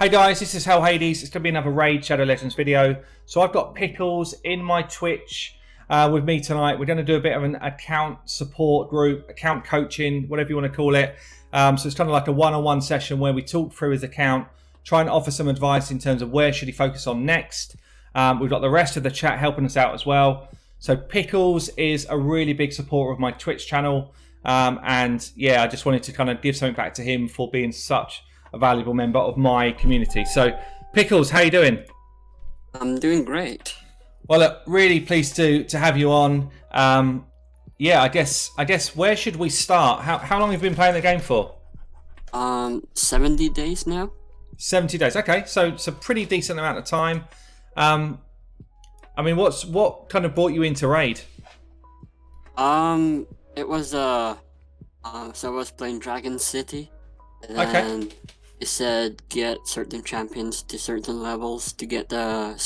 Hey guys, this is Hell Hades. It's going to be another Raid Shadow Legends video. So I've got Pickles in my Twitch with me tonight. We're going to do a bit of an account support group, account coaching, whatever you want to call it. So it's kind of like a one-on-one session where we talk through his account, try and offer some advice in terms of where should he focus on next. We've got the rest of the chat helping us out as well. So Pickles is a really big supporter of my Twitch channel. And yeah, I just wanted to kind of give something back to him for being such a valuable member of my community. So Pickles, how you doing? I'm doing great. Well, look, really pleased to have you on. Yeah, I guess where should we start? How long have you been playing the game for? 70 days now. 70 days. Okay, so it's a pretty decent amount of time. I mean, what kind of brought you into Raid? It was so I was playing Dragon City, and Okay. it said get certain champions to certain levels to get the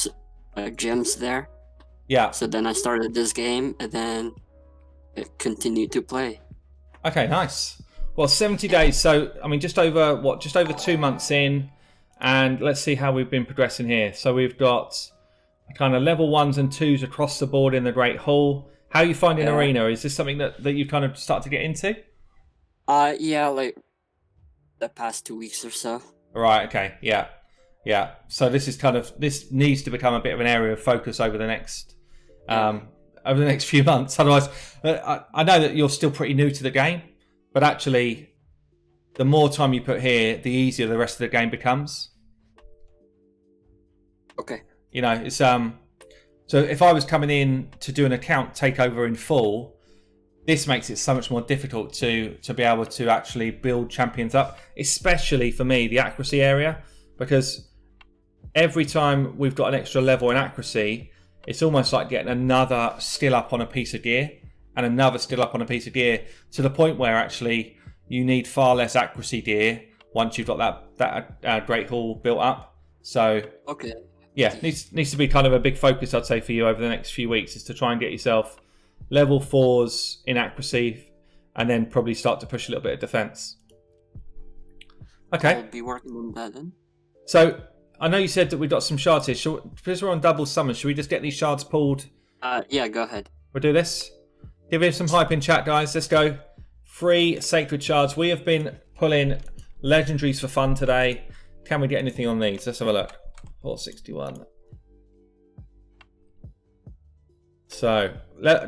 gems there. Yeah. So then I started this game, and then it continued to play. Okay, nice. Well, 70 days. So I mean, just over 2 months in, and let's see how we've been progressing here. So we've got kind of level 1s and 2s across the board in the Great Hall. How are you finding Arena? Is this something that you kind of start to get into? Yeah, like the past 2 weeks or so. Right. Okay. Yeah. Yeah. So this needs to become a bit of an area of focus over the next few months. Otherwise, I know that you're still pretty new to the game, but actually, the more time you put here, the easier the rest of the game becomes. Okay. You know, it's So if I was coming in to do an account takeover in full, this makes it so much more difficult to be able to actually build champions up, especially for me, the accuracy area, because every time we've got an extra level in accuracy, it's almost like getting another skill up on a piece of gear and another skill up on a piece of gear, to the point where actually you need far less accuracy gear once you've got that Great Hall built up. So Okay. yeah, needs to be kind of a big focus, I'd say, for you over the next few weeks, is to try and get yourself level 4s in accuracy, and then probably start to push a little bit of defense. Okay. I'll be working on that then. So I know you said that we've got some shards here. Because we're on double summon, should we just get these shards pulled? Yeah, go ahead. We'll do this. Give him some hype in chat, guys. Let's go. 3 sacred shards. We have been pulling legendaries for fun today. Can we get anything on these? Let's have a look. 461. So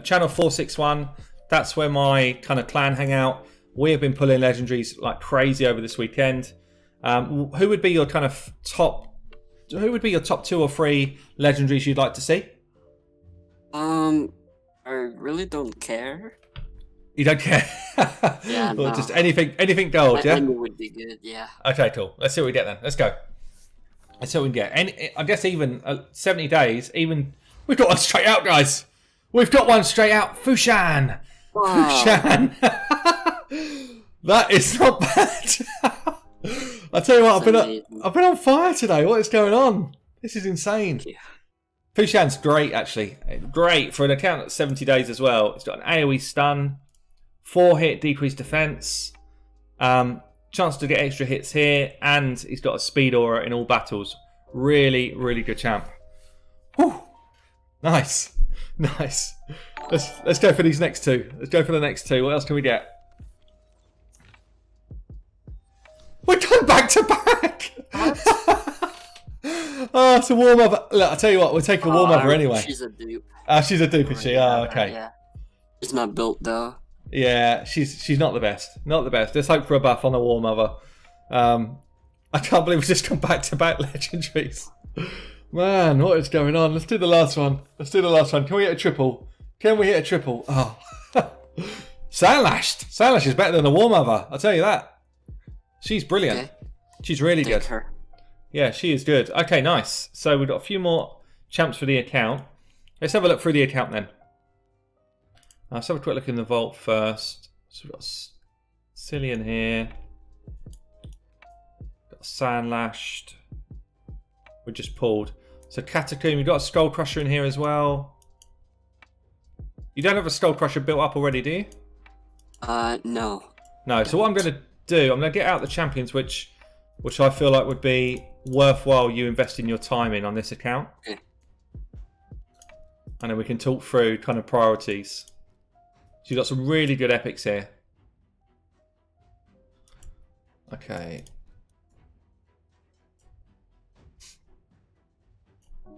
channel 461, that's where my kind of clan hang out. We have been pulling legendaries like crazy over this weekend. Who would be your kind of top 2 or 3 legendaries you'd like to see? I really don't care. You don't care? Yeah, Or no. just anything gold, yeah? Anything would be good, yeah. Okay, cool. Let's see what we get then. Let's go. Let's see what we can get. And I guess even 70 days, even we've got one straight out, guys. We've got one straight out. Fushan. Wow. Fushan. That is not bad. I tell you what, I've been on fire today. What is going on? This is insane. Yeah. Fushan's great, actually. Great for an account at 70 days as well. It's got an AoE stun, 4-hit decreased defense, chance to get extra hits here, and he's got a speed aura in all battles. Really, really good champ. Whew. Nice. Nice. Let's go for these next 2. Let's go for the next 2. What else can we get? We're going back to back. Oh, it's a warm up. Look, I'll tell you what, we'll take a warm up anyway. She's a dupe. She's a dupe, is she? Oh, okay. Yeah. She's not built though. Yeah, she's not the best. Not the best. Let's hope for a buff on a war mother. I can't believe we've just gone back to back legendaries. Man, what is going on? Let's do the last one. Can we hit a triple? Oh. Sandlashed. Sandlash is better than a war mother. I'll tell you that. She's brilliant. Okay. She's really Take good. her. Yeah, she is good. Okay, nice. So we've got a few more champs for the account. Let's have a look through the account then. Let's have a quick look in the vault first. So we've got Cillian here. Got Sandlashed. We just pulled. So Catacomb, you've got a Skull Crusher in here as well. You don't have a Skull Crusher built up already, do you? No. No, so what I'm going to do, I'm going to get out the champions, which I feel like would be worthwhile you investing your time in on this account. Okay. And then we can talk through kind of priorities. So you've got some really good epics here. Okay.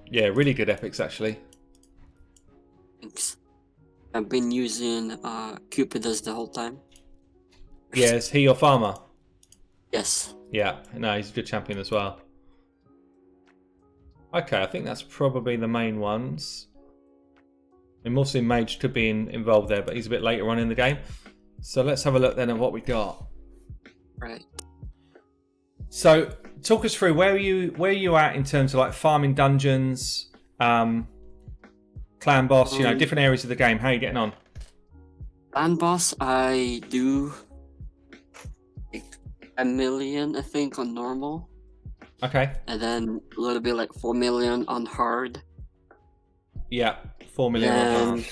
Yeah, really good epics actually. Thanks. I've been using Cupidus the whole time. Yeah, is he your farmer? Yes. Yeah, no, he's a good champion as well. Okay, I think that's probably the main ones. And Muslim Mage could be involved there, but he's a bit later on in the game. So let's have a look then at what we got. Right. So talk us through where are you at in terms of like farming dungeons, clan boss, you know, different areas of the game. How are you getting on? Clan boss, I do like 1 million, I think, on normal. Okay. And then a little bit like 4 million on hard. Yeah, 4 million on hard.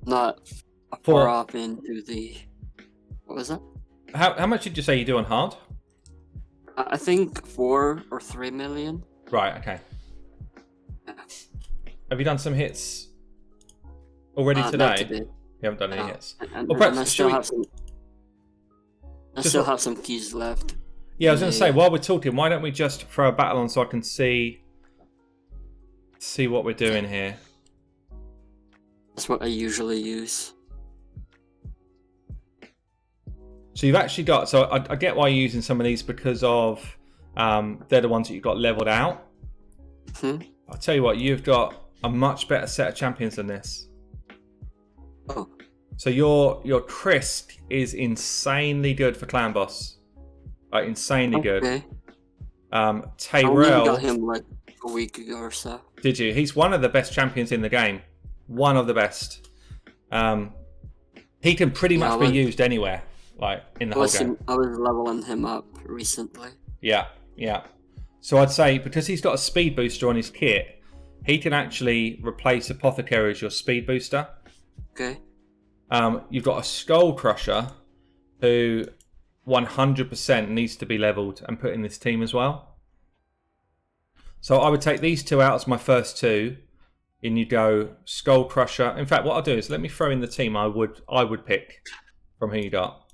Not far off into the... What was that? How much did you say you do on hard? I think 4 or 3 million. Right, okay. Yeah. Have you done some hits already today? Not today. You haven't done any hits. And Well, perhaps I still have some keys left. Yeah, I was going to say, while we're talking, why don't we just throw a battle on so I can see what we're doing here. That's what I usually use. So you've actually got, so I get why you're using some of these because of they're the ones that you've got leveled out. I'll tell you what, you've got a much better set of champions than this. Oh. So your Krisk is insanely good for clan boss. Like insanely good. Tyrell, I got him like a week ago or so. Did you? He's one of the best champions in the game. One of the best. He can pretty much be used anywhere, like in the whole game. I was leveling him up recently. Yeah, yeah. So I'd say because he's got a speed booster on his kit, he can actually replace Apothecary as your speed booster. Okay. You've got a Skull Crusher who 100% needs to be leveled and put in this team as well. So I would take these two out as my first two. In you go Skull Crusher. In fact, what I'll do is let me throw in the team I would pick from who you got.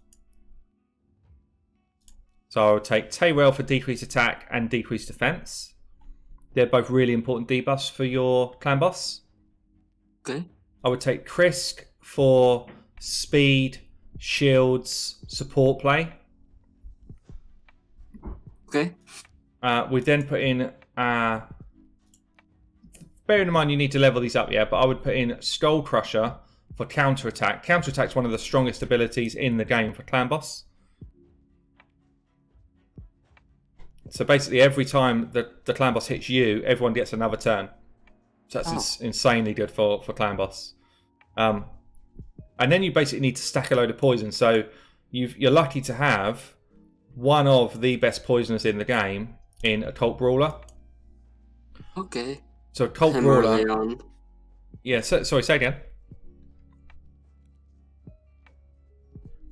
So I would take Tyrell for decreased attack and decreased defense. They're both really important debuffs for your clan boss. Okay. I would take Krisk for speed, shields, support play. Okay. We then put in, bearing in mind you need to level these up, yeah, but I would put in Skull Crusher for counter attack. Counter attack is one of the strongest abilities in the game for clan boss. So basically, every time the clan boss hits you, everyone gets another turn. So that's insanely good for clan boss. And then you basically need to stack a load of poison. So you're lucky to have one of the best poisoners in the game in Occult Brawler. Okay. So Occult Brawler. Yeah. Sorry. Say again.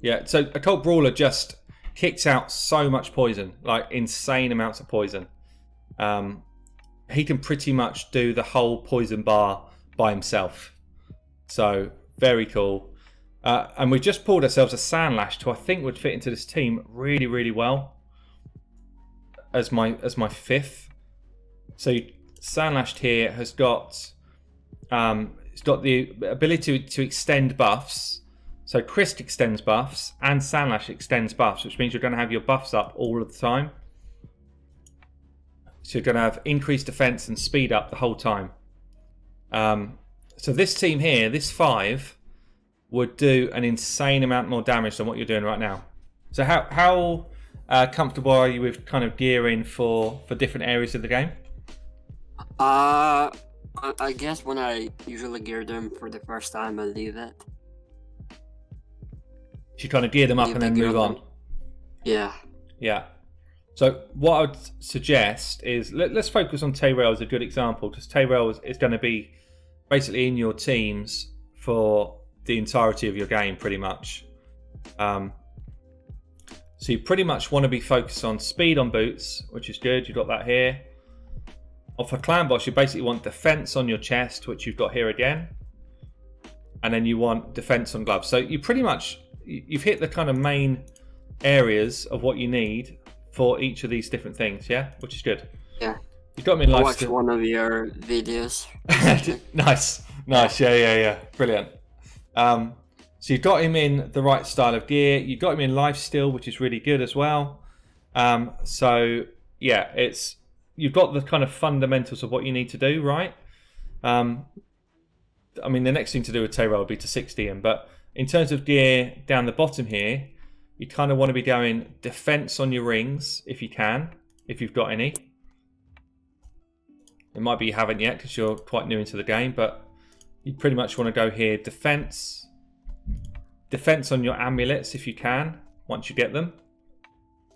Yeah. So Occult Brawler just kicks out so much poison, like insane amounts of poison. He can pretty much do the whole poison bar by himself. So very cool. And we just pulled ourselves a Sandlash, who I think would fit into this team really, really well as my fifth. So Sandlash here has got it's got the ability to extend buffs. So Krisk extends buffs and Sandlash extends buffs, which means you're going to have your buffs up all of the time. So you're going to have increased defense and speed up the whole time. So this team here, this 5, would do an insane amount more damage than what you're doing right now. So how comfortable are you with kind of gearing for different areas of the game? I guess when I usually gear them for the first time, I leave it. You kind of gear them up and then move on. Yeah. Yeah. So what I would suggest is let's focus on Tyrell as a good example, because Tyrell is going to be basically in your teams for the entirety of your game, pretty much. So So you pretty much want to be focused on speed on boots, which is good. You've got that here. Or for clan boss, you basically want defense on your chest, which you've got here again. And then you want defense on gloves. So you pretty much, you've hit the kind of main areas of what you need for each of these different things, yeah? Which is good. Yeah. You've got me in I life. watched one of your videos. Nice. Yeah. Brilliant. So you've got him in the right style of gear. You've got him in life still, which is really good as well. So yeah, you've got the kind of fundamentals of what you need to do, right? I mean, the next thing to do with Tayrail would be to 60 him, but in terms of gear down the bottom here, you kind of want to be going defense on your rings if you can, if you've got any. It might be you haven't yet because you're quite new into the game, but you pretty much want to go here defense on your amulets if you can, once you get them,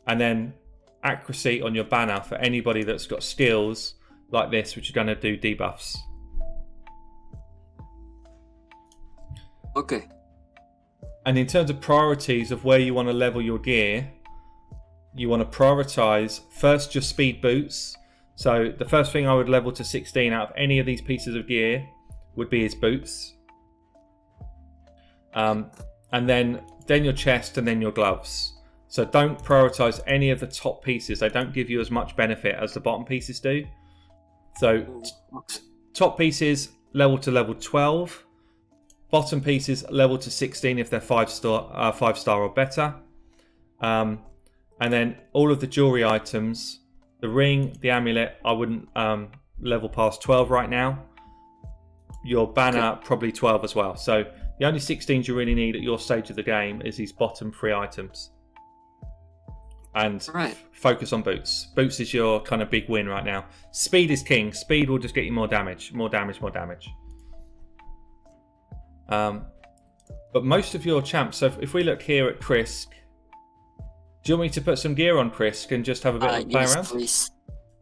and then accuracy on your banner for anybody that's got skills like this, which are going to do debuffs. Okay. And in terms of priorities of where you want to level your gear, you want to prioritize first your speed boots. So the first thing I would level to 16 out of any of these pieces of gear would be his boots. And then your chest and then your gloves. So don't prioritize any of the top pieces. They don't give you as much benefit as the bottom pieces do. So top pieces level to level 12. Bottom pieces level to 16 if they're 5-star or better. And then all of the jewelry items, the ring, the amulet, I wouldn't level past 12 right now. Your banner, probably 12 as well. So the only 16s you really need at your stage of the game is these bottom 3 items. And focus on boots. Boots is your kind of big win right now. Speed is king. Speed will just get you more damage. More damage. But most of your champs, so if we look here at Krisk, do you want me to put some gear on Krisk and just have a bit of a play around? Please.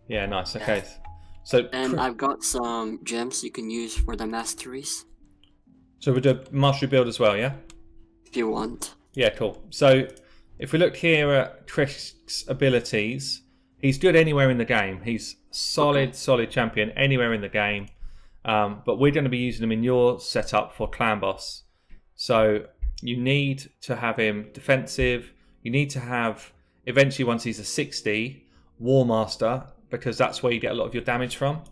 Yeah, nice. Okay. So and I've got some gems you can use for the masteries. So we do a mastery build as well, yeah? If you want. Yeah, cool. So if we look here at Krisk's abilities, he's good anywhere in the game. He's solid champion anywhere in the game. But we're going to be using him in your setup for clan boss. So you need to have him defensive. You need to have, eventually once he's a 60, War Master, because that's where you get a lot of your damage from.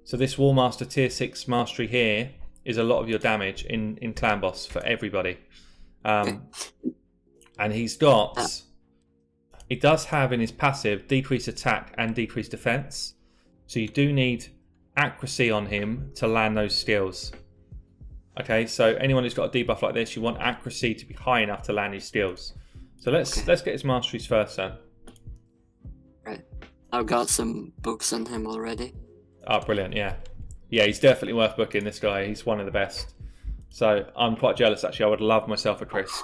So this War Master tier 6 mastery here is a lot of your damage in clan boss for everybody. And he's got, he does have in his passive decrease attack and decrease defense. So you do need accuracy on him to land those skills. Okay, so anyone who's got a debuff like this, you want accuracy to be high enough to land his skills. So let's get his masteries first then. Right. I've got some books on him already. Oh, brilliant, yeah. Yeah, he's definitely worth booking, this guy. He's one of the best. So I'm quite jealous, actually. I would love myself a Krisk.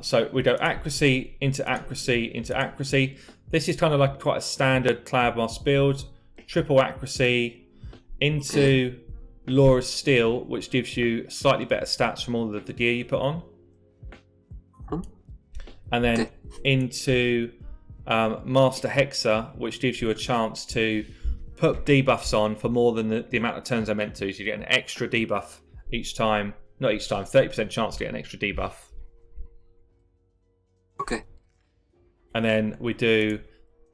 So we go accuracy into accuracy into accuracy. This is kind of like quite a standard clan boss build. Triple accuracy into Laura's Steel, which gives you slightly better stats from all of the gear you put on. And then into Master Hexa, which gives you a chance to put debuffs on for more than the amount of turns I meant to. So you get an extra debuff each time. Not each time, 30% chance to get an extra debuff. Okay. And then we do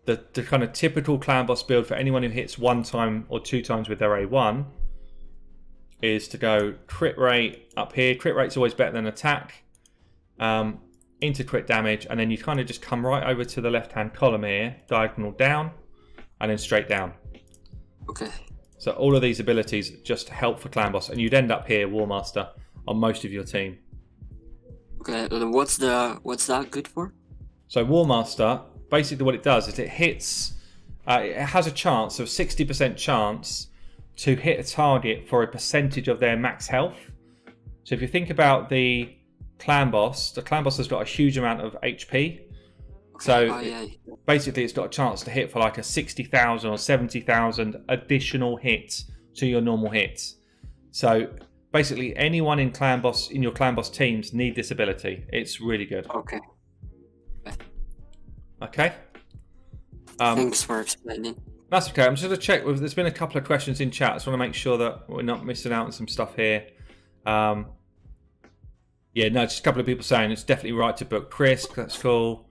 the kind of typical clan boss build for anyone who hits 1 time or 2 times with their A1 is to go crit rate up here. Crit rate's always better than attack. Into crit damage, and then you kind of just come right over to the left hand column here, diagonal down, and then straight down. Okay. So all of these abilities just help for clan boss, and you'd end up here, War Master, on most of your team. Okay, what's that good for? So War Master, basically what it does is it hits, it has a chance of 60% chance to hit a target for a percentage of their max health. So if you think about the clan boss has got a huge amount of HP. So basically it's got a chance to hit for like a 60,000 or 70,000 additional hit to your normal hit. So basically anyone in your clan boss teams need this ability. It's really good. Okay. Okay. Thanks for explaining. That's okay. I'm just going to check. There's been a couple of questions in chat. I just want to make sure that we're not missing out on some stuff here. Yeah, no, just a couple of people saying it's definitely right to book Chris. That's cool.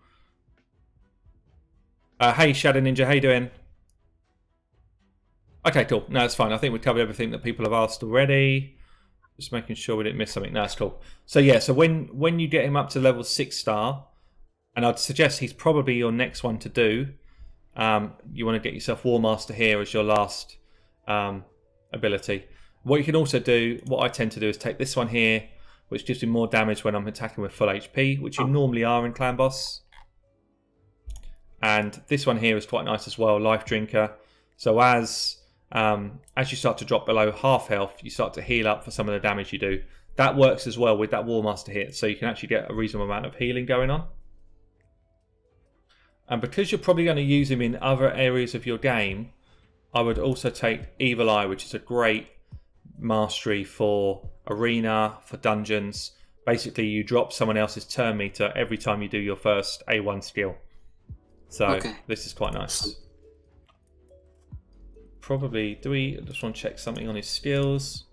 Hey, Shadow Ninja, how you doing? Okay, cool. No, it's fine. I think we covered everything that people have asked already. Just making sure we didn't miss something. No, that's cool. So yeah, so when you get him up to level 6-star, and I'd suggest he's probably your next one to do. You want to get yourself War Master here as your last ability. What you can also do, what I tend to do, is take this one here, which gives me more damage when I'm attacking with full HP, which you normally are in Clan Boss. And this one here is quite nice as well, Life Drinker. So as you start to drop below half health, you start to heal up for some of the damage you do. That works as well with that War Master hit, so you can actually get a reasonable amount of healing going on. And because you're probably going to use him in other areas of your game, I would also take Evil Eye, which is a great mastery for arena, for dungeons. Basically, you drop someone else's turn meter every time you do your first A1 skill. So this is quite nice. Probably, I just want to check something on his skills.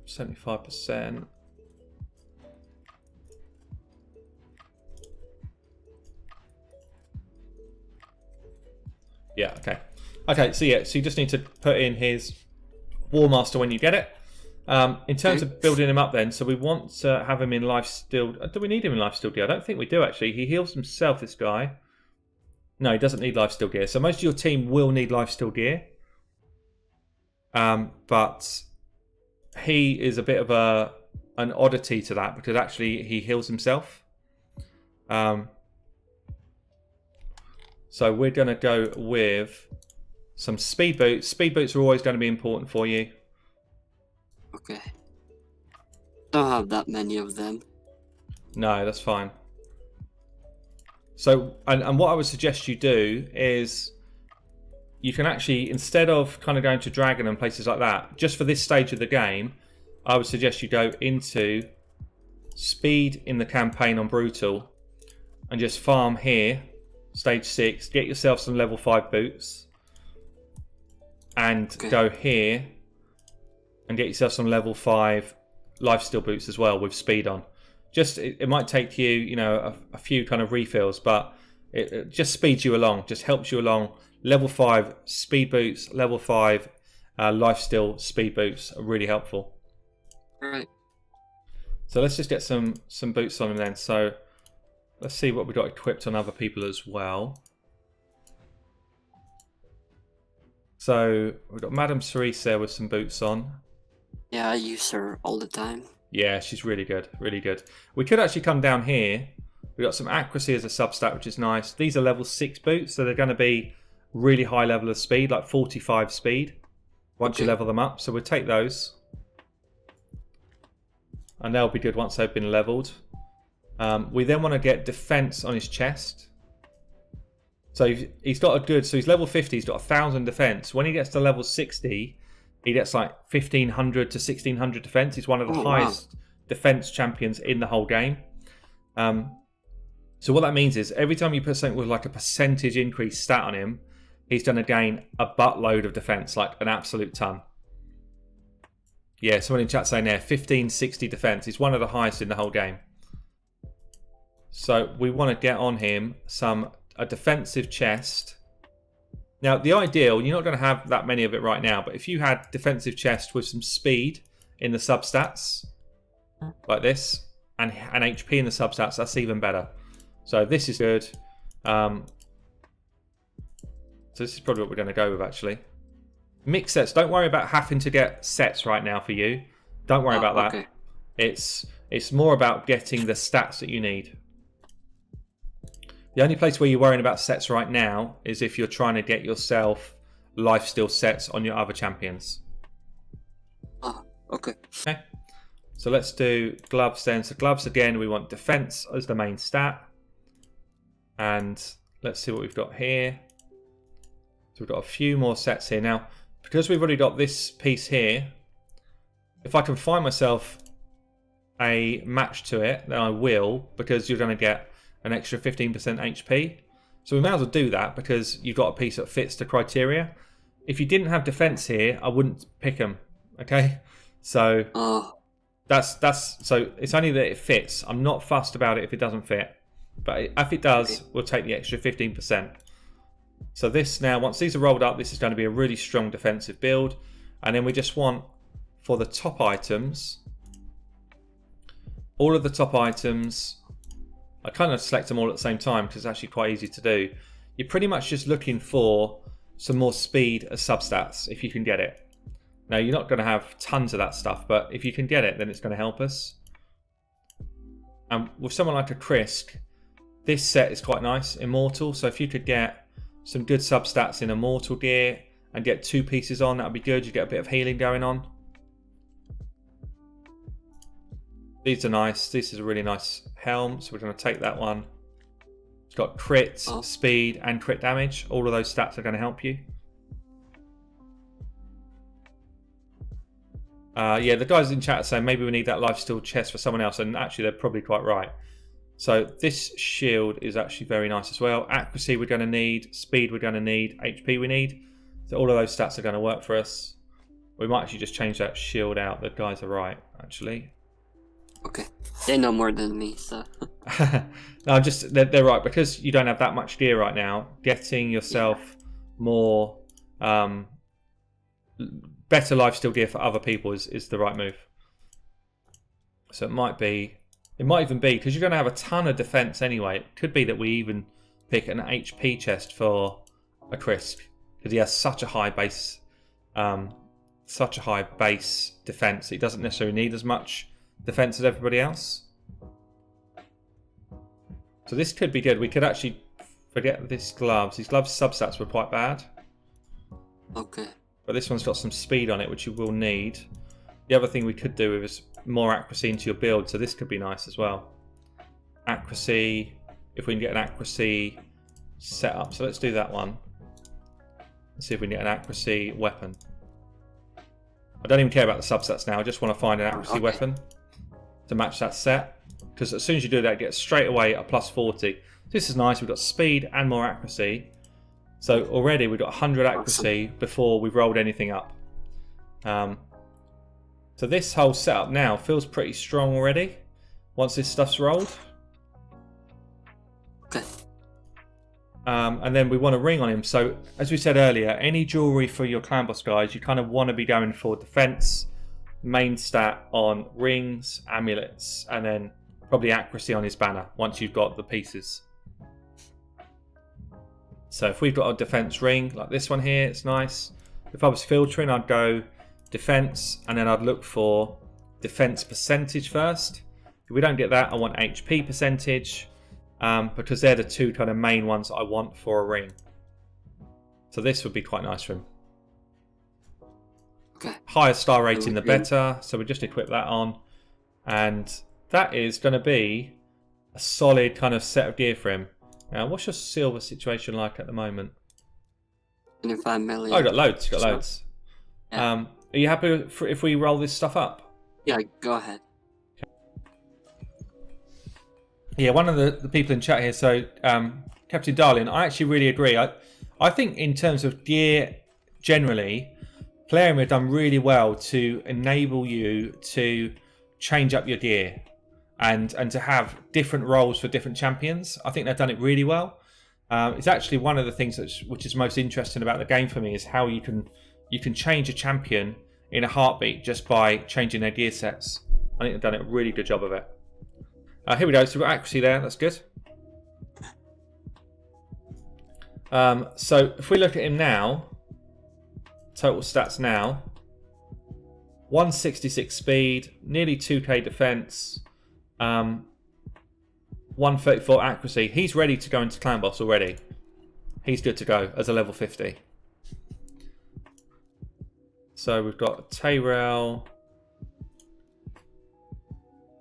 75%. Yeah, okay. Okay, so yeah, so you just need to put in his War Master when you get it. In terms of building him up then, so we want to have him in Life Steal. Do we need him in Life Steal Gear? I don't think we do actually. He heals himself, this guy. No, he doesn't need Life Steal Gear. So most of your team will need Life Steal Gear. But he is a bit of an oddity to that because actually he heals himself. So we're going to go with some speed boots. Speed boots are always going to be important for you. Okay. Don't have that many of them. No, that's fine. So, and what I would suggest you do is you can actually, instead of kind of going to Dragon and places like that, just for this stage of the game, I would suggest you go into speed in the campaign on Brutal and just farm here. Stage 6, get yourself some level 5 boots and go here and get yourself some level 5 lifesteal boots as well with speed on. Just it might take you, you know, a few kind of refills, but it just speeds you along, just helps you along. Level 5 speed boots, level 5 lifesteal speed boots are really helpful. Right. So let's just get some boots on him then. So let's see what we've got equipped on other people as well. So we've got Madame Cerise there with some boots on. Yeah, I use her all the time. Yeah, she's really good, really good. We could actually come down here. We've got some accuracy as a substat, which is nice. These are level 6 boots, so they're going to be really high level of speed, like 45 speed, once you level them up. So we'll take those. And they'll be good once they've been leveled. We then want to get defense on his chest. So he's got a good, so he's level 50, he's got 1,000 defense. When he gets to level 60, he gets like 1,500 to 1,600 defense. He's one of the highest defense champions in the whole game. So what that means is every time you put something with like a percentage increase stat on him, he's going to gain a buttload of defense, like an absolute ton. Yeah, someone in chat saying there, 1560 defense. He's one of the highest in the whole game. So we want to get on him a defensive chest. Now, the ideal, you're not going to have that many of it right now, but if you had defensive chest with some speed in the substats, like this, and HP in the substats, that's even better. So this is good. So this is probably what we're going to go with, actually. Mix sets. Don't worry about having to get sets right now for you. Don't worry about that. It's more about getting the stats that you need. The only place where you're worrying about sets right now is if you're trying to get yourself lifesteal sets on your other champions. Okay. So let's do gloves then. So gloves again, we want defense as the main stat. And let's see what we've got here. So we've got a few more sets here. Now, because we've already got this piece here, if I can find myself a match to it, then I will, because you're going to get an extra 15% HP. So we may as well do that because you've got a piece that fits the criteria. If you didn't have defense here, I wouldn't pick them. Okay, so that's so it's only that it fits. I'm not fussed about it if it doesn't fit, but if it does, we'll take the extra 15%. So this now, once these are rolled up, this is going to be a really strong defensive build, and then we just want for the top items, all of the top items. I kind of select them all at the same time because it's actually quite easy to do. You're pretty much just looking for some more speed as substats if you can get it. Now, you're not going to have tons of that stuff, but if you can get it, then it's going to help us. And with someone like a Krisk, this set is quite nice, Immortal. So if you could get some good substats in Immortal gear and get 2 pieces on, that would be good. You get a bit of healing going on. These are nice. This is a really nice helm, so we're going to take that one. It's got crit, speed, and crit damage. All of those stats are going to help you. Yeah, the guys in chat are saying maybe we need that lifesteal chest for someone else, and actually they're probably quite right. So this shield is actually very nice as well. Accuracy we're going to need, speed we're going to need, HP we need. So all of those stats are going to work for us. We might actually just change that shield out. The guys are right, actually. Okay, they know more than me, so. No, just they're right, because you don't have that much gear right now. Getting yourself more better lifesteal gear for other people is the right move. So it might even be because you're going to have a ton of defense anyway. It could be that we even pick an HP chest for a Krisk because he has such a high base, defense. He doesn't necessarily need as much defense as everybody else. So this could be good. We could actually forget this gloves. These gloves substats were quite bad. Okay. But this one's got some speed on it, which you will need. The other thing we could do is more accuracy into your build, so this could be nice as well. Accuracy, if we can get an accuracy set up. So let's do that one. Let's see if we can get an accuracy weapon. I don't even care about the subsets now. I just want to find an accuracy weapon to match that set. Because as soon as you do that, it gets straight away a plus 40. This is nice. We've got speed and more accuracy. So already we've got 100 accuracy before we've rolled anything up. So this whole setup now feels pretty strong already once this stuff's rolled. Okay. And then we want a ring on him. So as we said earlier, any jewelry for your clan boss guys, you kind of want to be going for defense, main stat on rings, amulets, and then probably accuracy on his banner once you've got the pieces. So if we've got a defense ring like this one here, it's nice. If I was filtering, I'd go defense and then I'd look for defense percentage first. If we don't get that, I want HP percentage because they're the two kind of main ones I want for a ring. So this would be quite nice for him. Okay. Higher star rating the better, so we just equip that on, and that is going to be a solid kind of set of gear for him. Now, what's your silver situation like at the moment? 25 million. Oh, you got loads. You got loads. Yeah. Are you happy if we roll this stuff up? Yeah, go ahead. Yeah, one of the people in chat here, so Captain Darling, I actually really agree. I think in terms of gear generally, Plarium have done really well to enable you to change up your gear and to have different roles for different champions. I think they've done it really well. It's actually one of the things which is most interesting about the game for me is how you can change a champion in a heartbeat just by changing their gear sets. I think they've done a really good job of it. Here we go. So we've got accuracy there. That's good. So if we look at him now, total stats now, 166 speed, nearly 2k defense, 134 accuracy. He's ready to go into clan boss already. He's good to go as a level 50. So we've got Tayrel,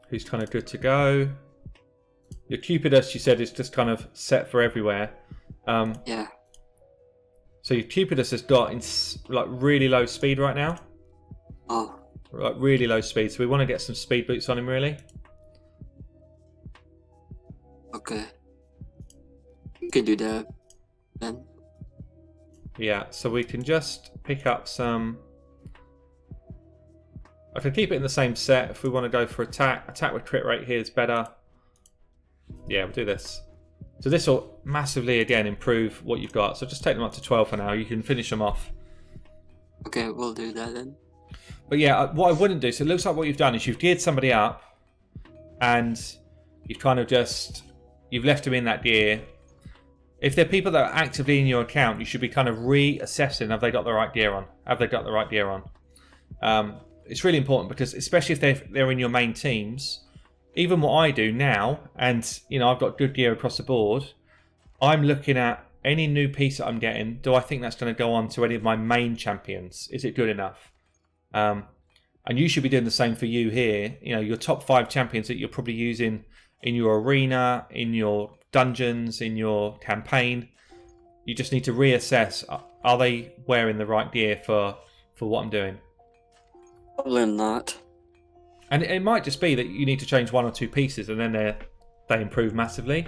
who's kind of good to go. Your Cupid, as you said, is just kind of set for everywhere. Yeah. So your Cupidus has got like really low speed right now. Oh, Like really low speed. So we want to get some speed boots on him really. okay. You can do that then. Yeah, so we can just pick up some... I can keep it in the same set if we want to go for attack. Attack with crit rate here is better. Yeah, we'll do this. So this will massively, again, improve what you've got. So just take them up to 12 for now. You can finish them off. Okay, we'll do that then. But yeah, what I wouldn't do, so it looks like what you've done is you've geared somebody up and you've kind of just, you've left them in that gear. If they're people that are actively in your account, you should be kind of reassessing, have they got the right gear on? Have they got the right gear on? It's really important because especially if they're in your main teams, even what I do now, and you know I've got good gear across the board, I'm looking at any new piece that I'm getting. Do I think that's going to go on to any of my main champions? Is it good enough? And you should be doing the same for you here. You know, your top 5 champions that you're probably using in your arena, in your dungeons, in your campaign. You just need to reassess, are they wearing the right gear for what I'm doing? Probably not. And it might just be that you need to change 1 or 2 pieces and then they improve massively.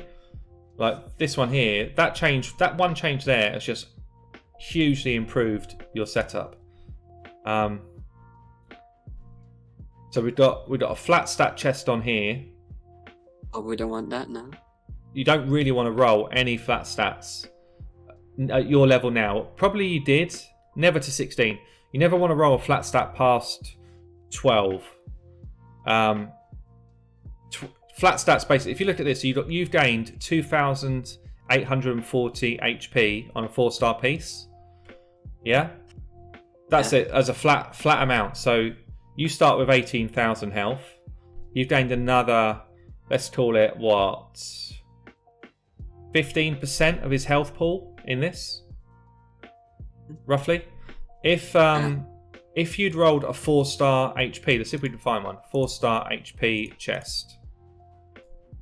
Like this one here, that one change there has just hugely improved your setup. So we've got a flat stat chest on here. Oh, we don't want that now. You don't really want to roll any flat stats at your level now. Probably you did, never to 16. You never want to roll a flat stat past 12. Flat stats basically, if you look at this, you've gained 2,840 HP on a 4-star piece. Yeah? That's it as a flat amount. So you start with 18,000 health. You've gained another, let's call it what? 15% of his health pool in this, roughly. If you'd rolled a 4-star HP, let's see if we can find one. 4-star HP chest.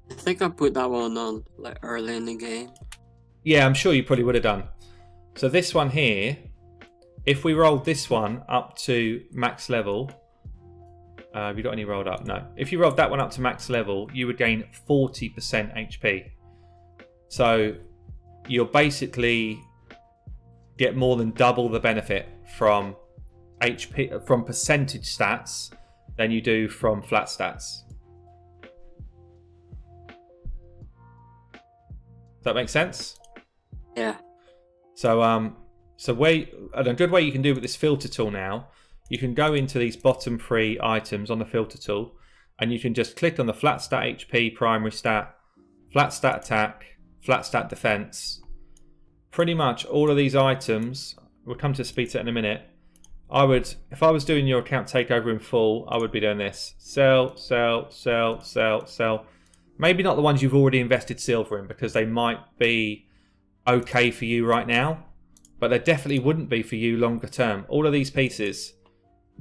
I think I put that one on like early in the game. Yeah, I'm sure you probably would have done. So this one here, if we rolled this one up to max level, have you got any rolled up? No. If you rolled that one up to max level, you would gain 40% HP. So you'll basically get more than double the benefit from HP, from percentage stats, than you do from flat stats. Does that make sense? Yeah. So and a good way you can do with this filter tool now, you can go into these bottom 3 items on the filter tool, and you can just click on the flat stat HP primary stat, flat stat attack, flat stat defense. Pretty much all of these items, we'll come to speed set in a minute. If I was doing your account takeover in full, I would be doing this. Sell, sell, sell, sell, sell. Maybe not the ones you've already invested silver in, because they might be okay for you right now, but they definitely wouldn't be for you longer term. All of these pieces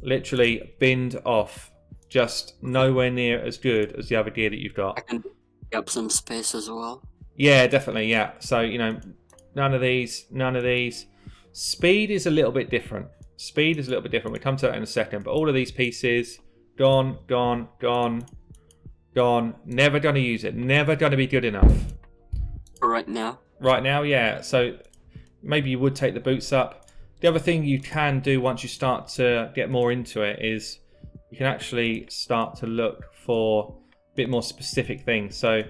literally binned off, just nowhere near as good as the other gear that you've got. I can pick up some space as well. Yeah, definitely, yeah. So, you know, none of these. Speed is a little bit different. We'll come to that in a second. But all of these pieces, gone. Never going to use it. Never going to be good enough. For right now? Right now, yeah. So maybe you would take the boots up. The other thing you can do once you start to get more into it is you can actually start to look for a bit more specific things. So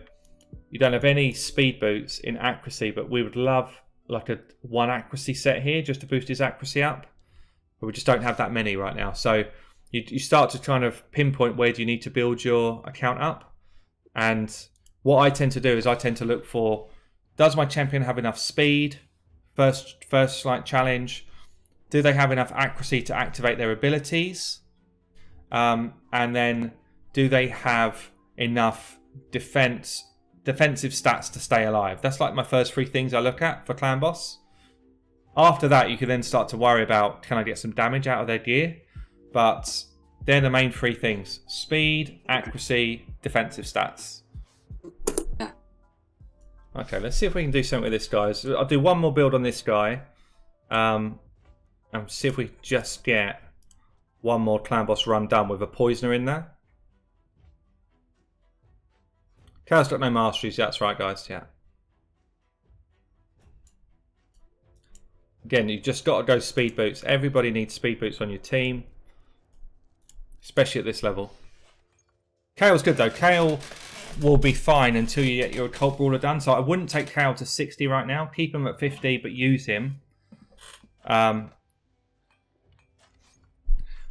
you don't have any speed boots in accuracy, but we would love like a 1 accuracy set here just to boost his accuracy up. But we just don't have that many right now. So you start to kind of pinpoint where do you need to build your account up. And what I tend to do is I tend to look for, does my champion have enough speed? First like challenge. Do they have enough accuracy to activate their abilities? And then do they have enough defensive stats to stay alive? That's like my first 3 things I look at for clan boss. After that, you can then start to worry about, can I get some damage out of their gear? But they're the main 3 things: speed, accuracy, defensive stats. Okay, let's see if we can do something with this guy. So I'll do one more build on this guy, And see if we just get one more clan boss run done with a poisoner in there. Cal's got no masteries. Yeah, that's right, guys. Yeah. Again, you just got to go speed boots. Everybody needs speed boots on your team, especially at this level. Kale's good though. Kale will be fine until you get your occult brawler done. So I wouldn't take Kale to 60 right now. Keep him at 50, but use him.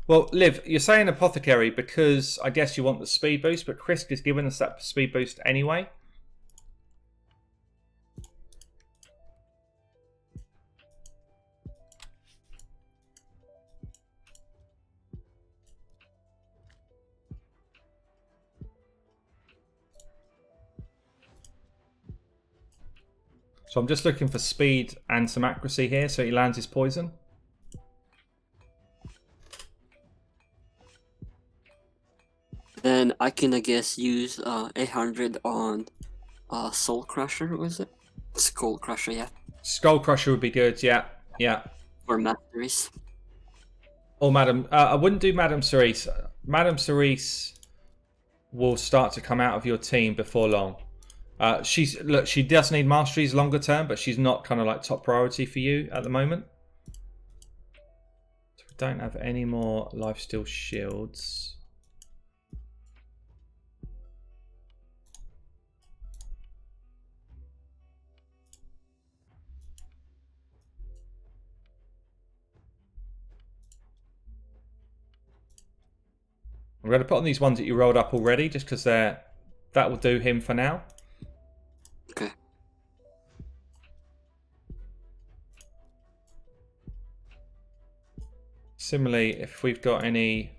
Well, Liv, you're saying apothecary because I guess you want the speed boost, but Chris is giving us that speed boost anyway. So I'm just looking for speed and some accuracy here so he lands his poison. Then I can, I guess, use 800 on Soul Crusher, was it? Skull Crusher, yeah. Skull Crusher would be good, yeah. Yeah. Or Masteries. Or Madam... I wouldn't do Madam Cerise. Madam Cerise will start to come out of your team before long. She does need masteries longer term, but she's not kind of like top priority for you at the moment. So we don't have any more lifesteal shields. I'm going to put on these ones that you rolled up already, just because that will do him for now. Okay. Similarly, if we've got any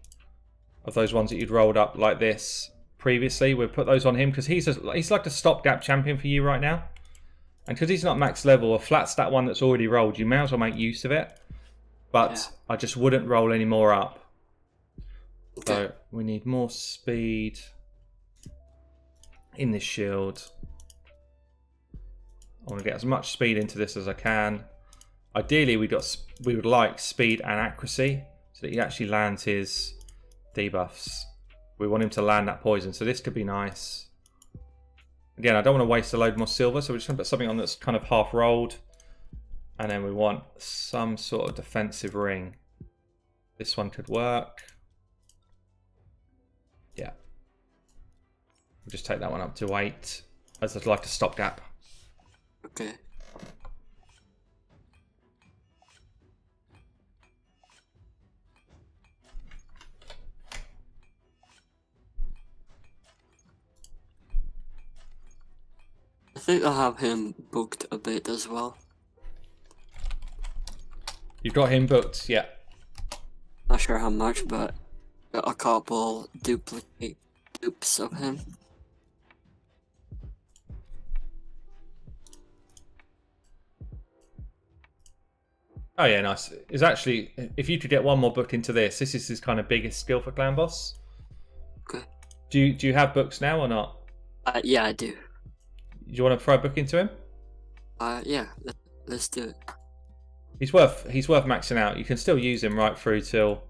of those ones that you'd rolled up like this previously, we'll put those on him because he's like a stopgap champion for you right now. And because he's not max level, a flat stat one that's already rolled, you may as well make use of it. But yeah. I just wouldn't roll any more up. Okay. So we need more speed in this shield. I want to get as much speed into this as I can. Ideally, we would like speed and accuracy so that he actually lands his debuffs. We want him to land that poison, so this could be nice. Again, I don't want to waste a load more silver, so we're just going to put something on that's kind of half rolled. And then we want some sort of defensive ring. This one could work. Yeah. We'll just take that one up to 8 as like a stopgap. Okay. I think I'll have him booked a bit as well. You've got him booked, yeah. Not sure how much, but got a couple dupes of him. Oh yeah, nice. It's actually, if you could get one more book into this is his kind of biggest skill for Clan Boss. Okay. Do you have books now or not? Yeah, I do. Do you want to throw a book into him? Yeah, let's do it. He's worth maxing out. You can still use him right through till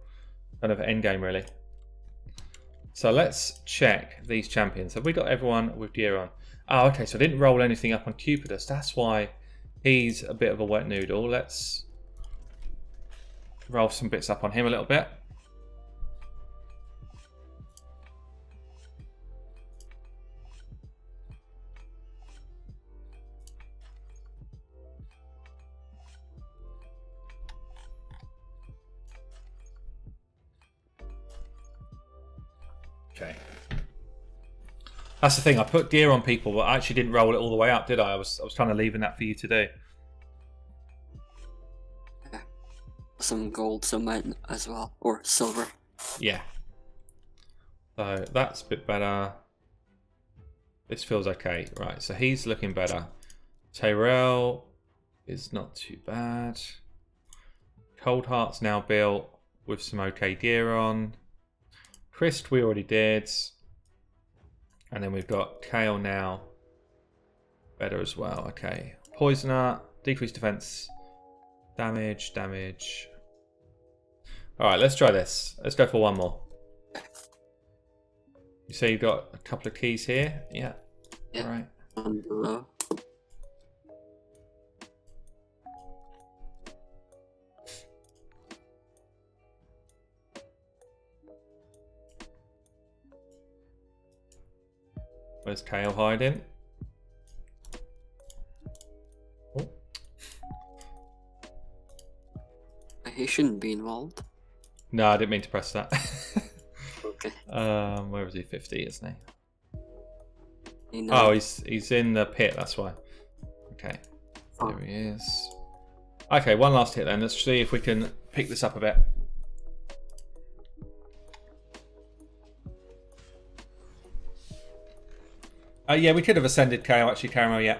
kind of end game, really. So let's check these champions. Have we got everyone with gear on? Oh, okay. So I didn't roll anything up on Cupidus. That's why he's a bit of a wet noodle. Let's roll some bits up on him a little bit. Okay. That's the thing. I put gear on people, but I actually didn't roll it all the way up, did I? I was kind of leaving that for you to do. Yeah. Some gold, some as well, or silver. Yeah. So that's a bit better. This feels okay. Right, so he's looking better. Tyrell is not too bad. Cold Heart's now built with some okay gear on. Christ we already did. And then we've got Kale now. Better as well. Okay. Poisoner, decreased defense. Damage, damage. All right, let's try this. Let's go for one more. You say you've got a couple of keys here? Yeah. Yeah. All right. On below. Where's Kale hiding? Oh. He shouldn't be involved. No, I didn't mean to press that. Okay. Where was he? 50, isn't he? Oh, he's in the pit. That's why. Okay. Oh. There he is. Okay, one last hit then. Let's see if we can pick this up a bit. Yeah, we could have ascended KO actually, Caramel, yeah.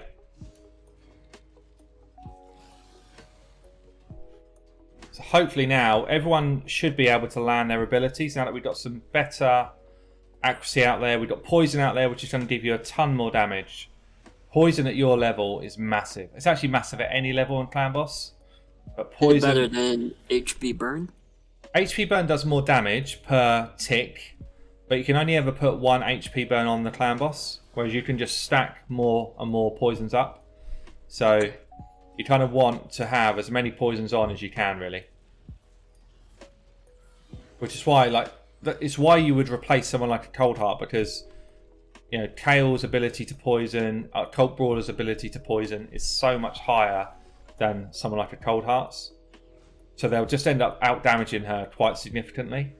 So hopefully now everyone should be able to land their abilities now that we've got some better accuracy out there. We've got poison out there, which is going to give you a ton more damage. Poison at your level is massive. It's actually massive at any level in Clan Boss. But poison... better than HP burn? HP burn does more damage per tick, but you can only ever put one HP burn on the Clan Boss, whereas you can just stack more and more poisons up. So you kind of want to have as many poisons on as you can, really. Which is why, like, it's why you would replace someone like a Cold Heart, because, you know, Kale's ability to poison, Colt Brawler's ability to poison is so much higher than someone like a Cold Heart's. So they'll just end up out damaging her quite significantly.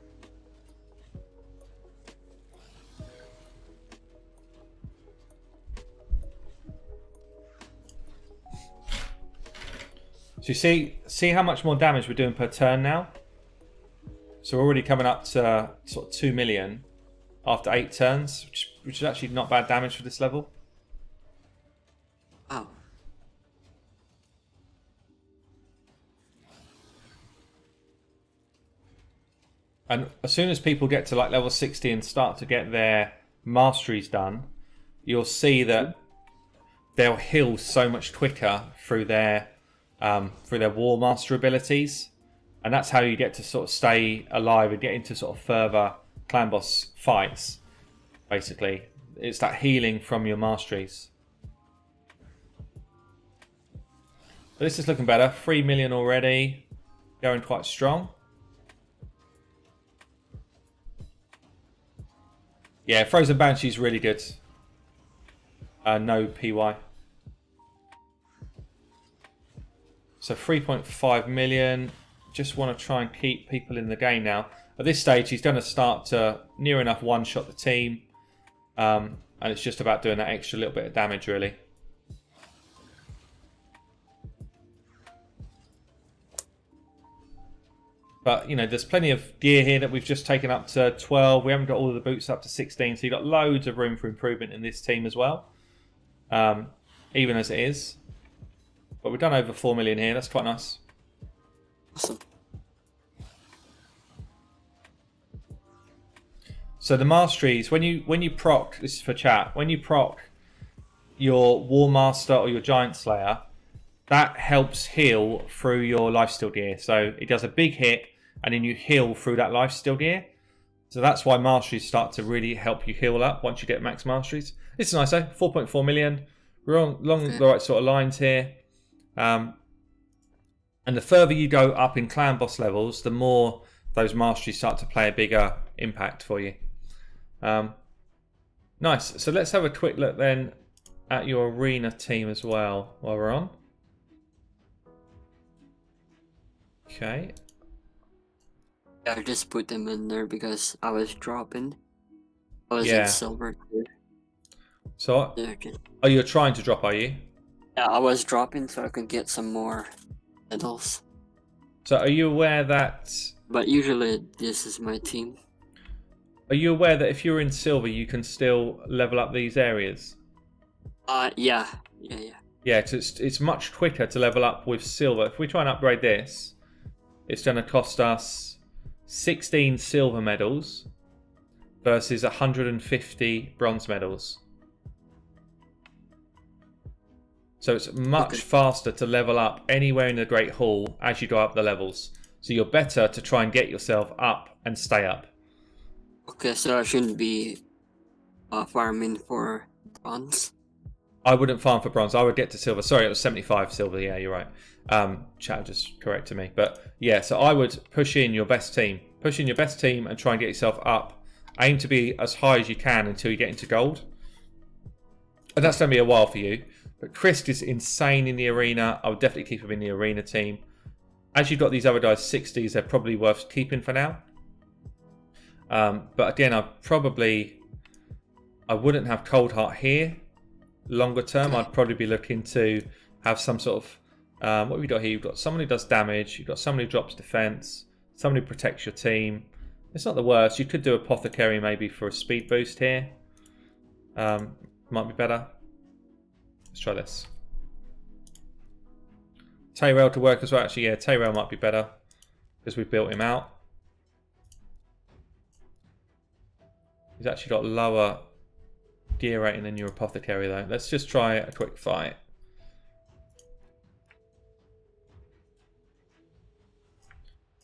So you see how much more damage we're doing per turn now? So we're already coming up to sort of 2 million after 8 turns, which is actually not bad damage for this level. Wow. And as soon as people get to like level 60 and start to get their masteries done, you'll see that they'll heal so much quicker through their War Master abilities. And that's how you get to sort of stay alive and get into sort of further Clan Boss fights, basically. It's that healing from your masteries. But this is looking better. 3 million already. Going quite strong. Yeah, Frozen Banshee's really good. No PY. So 3.5 million. Just want to try and keep people in the game now. At this stage, he's going to start to near enough one-shot the team. And it's just about doing that extra little bit of damage, really. But, you know, there's plenty of gear here that we've just taken up to 12. We haven't got all of the boots up to 16. So you've got loads of room for improvement in this team as well. Even as it is. But we've done over 4 million here. That's quite nice. Awesome. So the masteries, when you proc, this is for chat, when you proc your War Master or your Giant Slayer, that helps heal through your lifesteal gear. So it does a big hit and then you heal through that lifesteal gear. So that's why masteries start to really help you heal up once you get max masteries. This is nice though, 4.4 million. We're along the right sort of lines here. And the further you go up in Clan Boss levels, the more those masteries start to play a bigger impact for you. Nice. So let's have a quick look then at your arena team as well while we're on. Okay. I just put them in there because I was dropping. I was Yeah. in silver too. So, Yeah, okay. oh, you're trying to drop, are you? Yeah, I was dropping so I could get some more medals. So are you aware that... But usually this is my team. Are you aware that if you're in silver, you can still level up these areas? Yeah. Yeah, it's much quicker to level up with silver. If we try and upgrade this, it's going to cost us 16 silver medals versus 150 bronze medals. So it's much faster to level up anywhere in the Great Hall as you go up the levels. So you're better to try and get yourself up and stay up. Okay, so I shouldn't be farming for bronze. I wouldn't farm for bronze. I would get to silver. Sorry, it was 75 silver. Yeah, you're right. Chat just corrected me. But yeah, so I would push in your best team. Push in your best team and try and get yourself up. Aim to be as high as you can until you get into gold. And that's going to be a while for you. But Chris is insane in the arena. I would definitely keep him in the arena team. As you've got these other guys 60s, they're probably worth keeping for now. But again, I wouldn't have Cold Heart here. Longer term, I'd probably be looking to have some sort of what have we got here? You've got someone who does damage, you've got someone who drops defense, someone who protects your team. It's not the worst. You could do Apothecary maybe for a speed boost here. Might be better. Let's try this. Tyrell to work as well. Actually, yeah, Tyrell might be better because we've built him out. He's actually got lower gear rating than your Apothecary though. Let's just try a quick fight.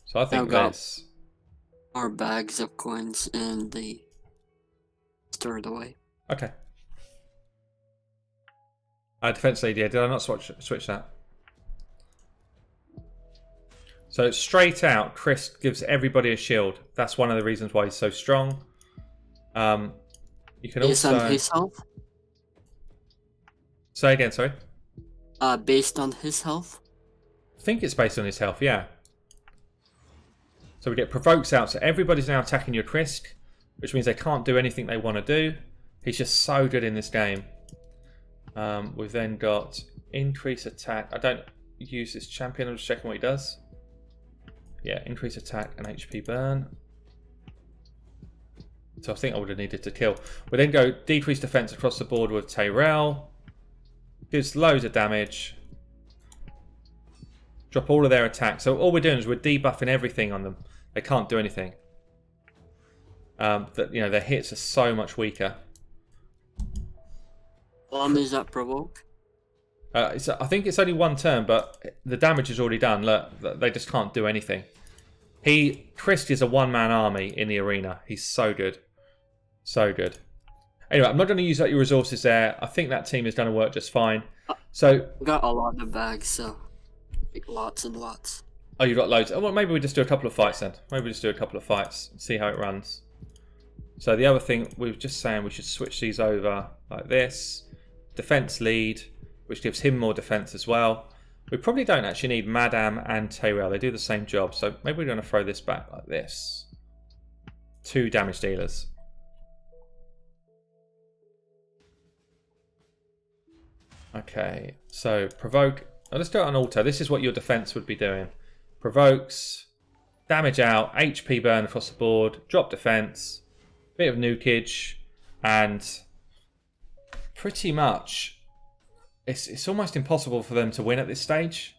So I think this. Our bags of coins and the stored away. Okay. Defense lead, yeah. Did I not switch that? So straight out, Chris gives everybody a shield. That's one of the reasons why he's so strong. You can based also... on his health? Say again, sorry? Based on his health? I think it's based on his health, yeah. So we get provokes out, so everybody's now attacking your Krisk, which means they can't do anything they want to do. He's just so good in this game. We've then got increase attack. I don't use this champion, I'm just checking what he does. Yeah, increase attack and HP burn. So I think I would have needed to kill. We then go decrease defense across the board with Tyrell. Gives loads of damage. Drop all of their attacks. So all we're doing is we're debuffing everything on them. They can't do anything. Their hits are so much weaker. Is that provoke? I think it's only one turn, but the damage is already done. Look, they just can't do anything. Chris is a one-man army in the arena. He's so good. So good. Anyway, I'm not going to use up your resources there. I think that team is going to work just fine. So we got a lot of bags, so like lots and lots. Oh, you've got loads. Oh, well, maybe we just do a couple of fights then. Maybe we just do a couple of fights and see how it runs. So the other thing, we were just saying we should switch these over like this. Defense lead, which gives him more defense as well. We probably don't actually need Madame and Tyrell. They do the same job. So maybe we're going to throw this back like this. 2 damage dealers. Okay, so provoke. Now let's do it on auto. This is what your defense would be doing. Provokes, damage out, HP burn across the board, drop defense, bit of nukage, and pretty much it's almost impossible for them to win at this stage.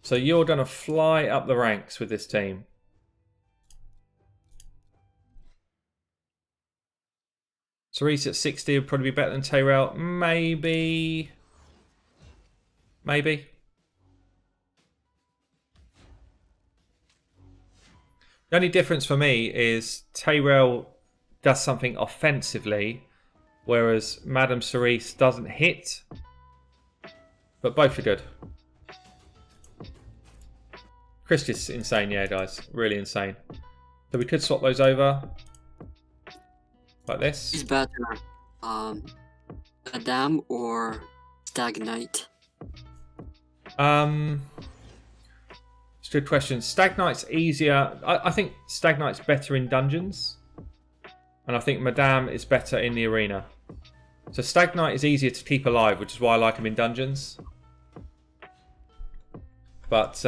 So you're going to fly up the ranks with this team. Cerise at 60 would probably be better than Tyrell. Maybe. The only difference for me is Tyrell does something offensively, whereas Madame Cerise doesn't hit. But both are good. Chris is insane, yeah, guys. Really insane. So we could swap those over. Like this. He's better, Madame or Stag Knight? It's a good question. Stag Knight's easier. I think Stag Knight's better in dungeons. And I think Madame is better in the arena. So Stag Knight is easier to keep alive, which is why I like him in dungeons. But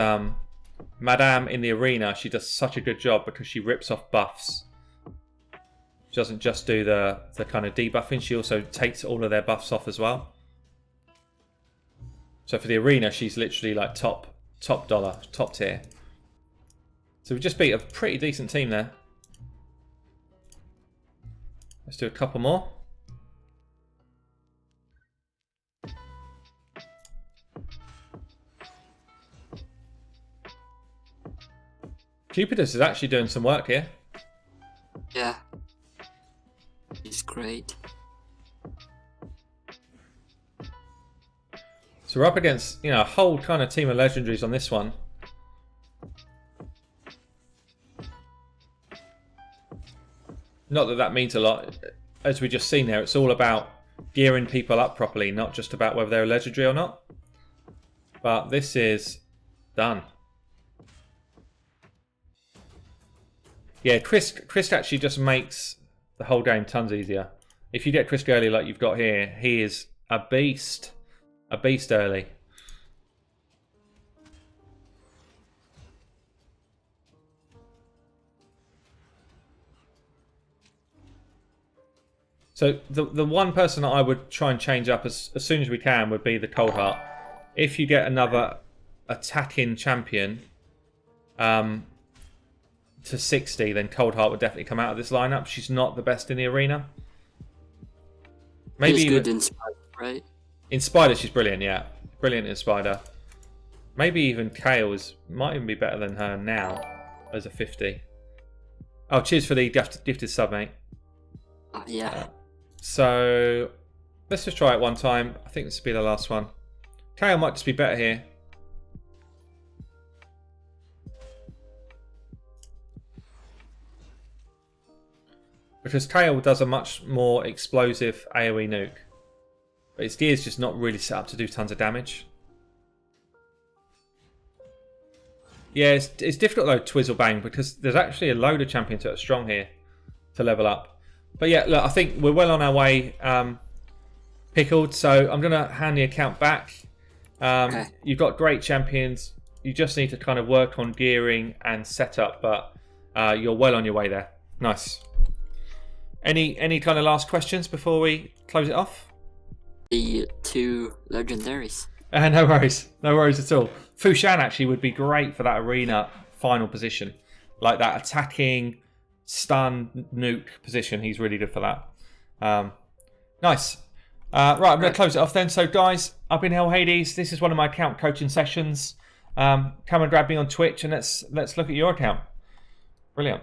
Madame in the arena, she does such a good job because she rips off buffs. She doesn't just do the kind of debuffing, she also takes all of their buffs off as well. So for the arena, she's literally like top dollar, top tier. So we just beat a pretty decent team there. Let's do a couple more. Cupidus is actually doing some work here. Yeah. He's great. So we're up against, a whole kind of team of legendaries on this one. Not that that means a lot. As we just seen there, it's all about gearing people up properly, not just about whether they're a legendary or not. But this is done. Yeah, Chris actually just makes the whole game tons easier. If you get Chris early like you've got here, he is a beast. A beast early. So the one person that I would try and change up as soon as we can would be the Cold Heart. If you get another attacking champion to 60, then Cold Heart would definitely come out of this lineup. She's not the best in the arena. Maybe She's good in Spider, right? In Spider, she's brilliant, yeah. Brilliant in Spider. Maybe even Kale might even be better than her now as a 50. Oh, cheers for the gifted sub, mate. Yeah. So, let's just try it one time. I think this will be the last one. Kale might just be better here. Because Kale does a much more explosive AoE nuke. But its gear's just not really set up to do tons of damage. Yeah, it's difficult though, Twizzle Bang, because there's actually a load of champions that are strong here to level up. But yeah, look, I think we're well on our way, Pickled. So I'm going to hand the account back. Okay. You've got great champions. You just need to kind of work on gearing and setup, but you're well on your way there. Nice. Any kind of last questions before we close it off? The 2 legendaries. No worries. No worries at all. Fushan actually would be great for that arena final position. Like that attacking, stun, nuke position. He's really good for that. Nice. Right, I'm going to close it off then. So guys, I've been Hell Hades. This is one of my account coaching sessions. Come and grab me on Twitch and let's look at your account. Brilliant.